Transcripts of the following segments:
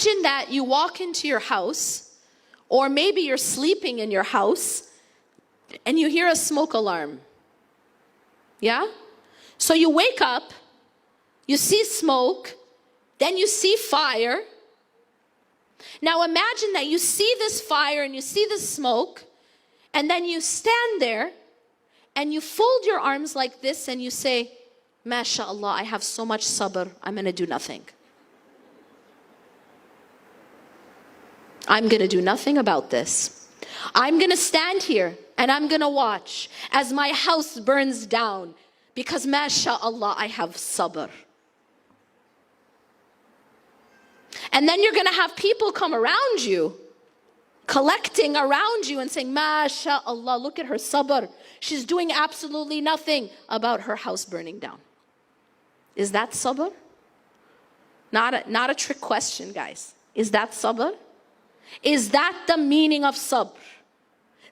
imagine that you walk into your house, or maybe you're sleeping in your house, and you hear a smoke alarm. Yeah? So you wake up, you see smoke, then you see fire. Now imagine that you see this fire and you see this smoke, and then you stand there and you fold your arms like this and you say, MashaAllah, I have so much sabr, I'm going to do nothing. I'm going to do nothing about this. I'm going to stand here and I'm going to watch as my house burns down because MashaAllah, I have sabr. And then you're going to have people come around you, collecting around you and saying, MashaAllah, look at her sabr. She's doing absolutely nothing about her house burning down. Is that sabr? Not a trick question, guys. Is that sabr? Is that the meaning of sabr?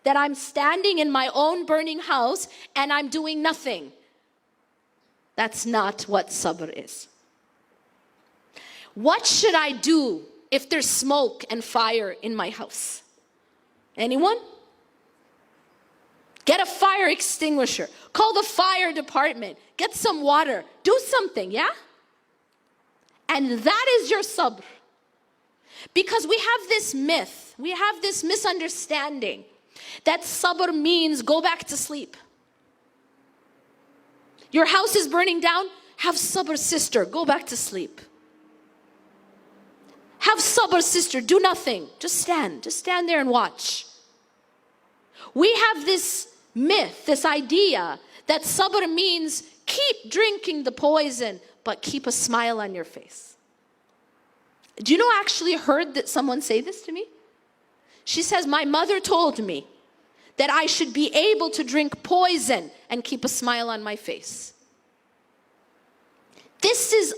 That I'm standing in my own burning house and I'm doing nothing. That's not what sabr is. What should I do if there's smoke and fire in my house? Anyone? Get a fire extinguisher. Call the fire department. Get some water. Do something, yeah? And that is your sabr. Because we have this myth, we have this misunderstanding that sabr means go back to sleep. Your house is burning down, have sabr, sister, go back to sleep. Have sabr, sister, do nothing. Just stand there and watch. We have this myth, this idea that sabr means keep drinking the poison, but keep a smile on your face. Do you know I actually heard that someone say this to me? She says, my mother told me that I should be able to drink poison and keep a smile on my face. This is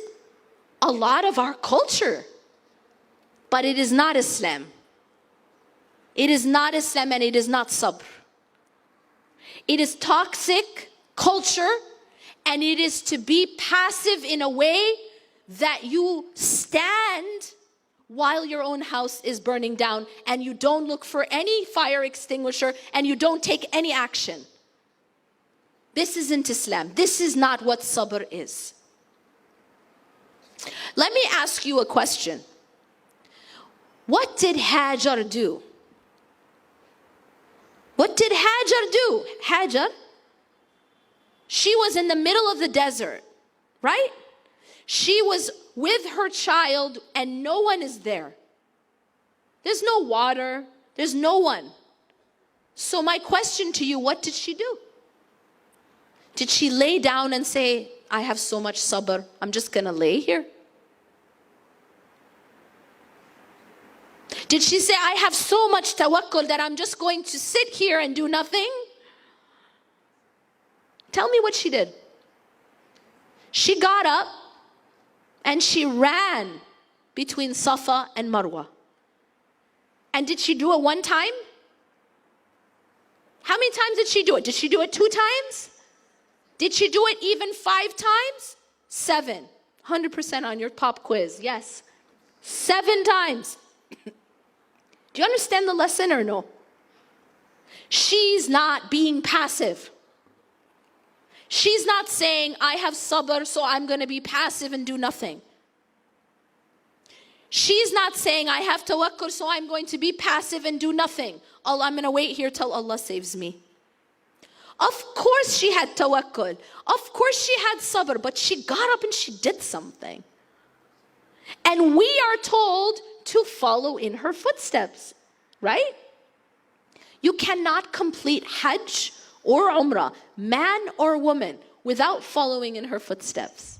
a lot of our culture, but it is not Islam. It is not Islam and it is not sabr. It is toxic culture and it is to be passive in a way that you stand while your own house is burning down and you don't look for any fire extinguisher and you don't take any action. This isn't Islam. This is not what sabr is. Let me ask you a question. What did Hajar do? What did Hajar do? Hajar, she was in the middle of the desert, right? She was with her child and no one is there. There's no water. There's no one. So my question to you, what did she do? Did she lay down and say, I have so much sabr, I'm just going to lay here? Did she say, I have so much tawakkul that I'm just going to sit here and do nothing? Tell me what she did. She got up and she ran between Safa and Marwa. And did she do it one time? How many times did she do it? Did she do it 2 times? Did she do it even 5 times? 7. 100% on your pop quiz. Yes. 7 times. Do you understand the lesson or no? She's not being passive. She's not saying, I have sabr, so I'm going to be passive and do nothing. She's not saying, I have tawakkul, so I'm going to be passive and do nothing. Allah, I'm going to wait here till Allah saves me. Of course she had tawakkul. Of course she had sabr, but she got up and she did something. And we are told to follow in her footsteps, right? You cannot complete Hajj or Umrah, man or woman, without following in her footsteps.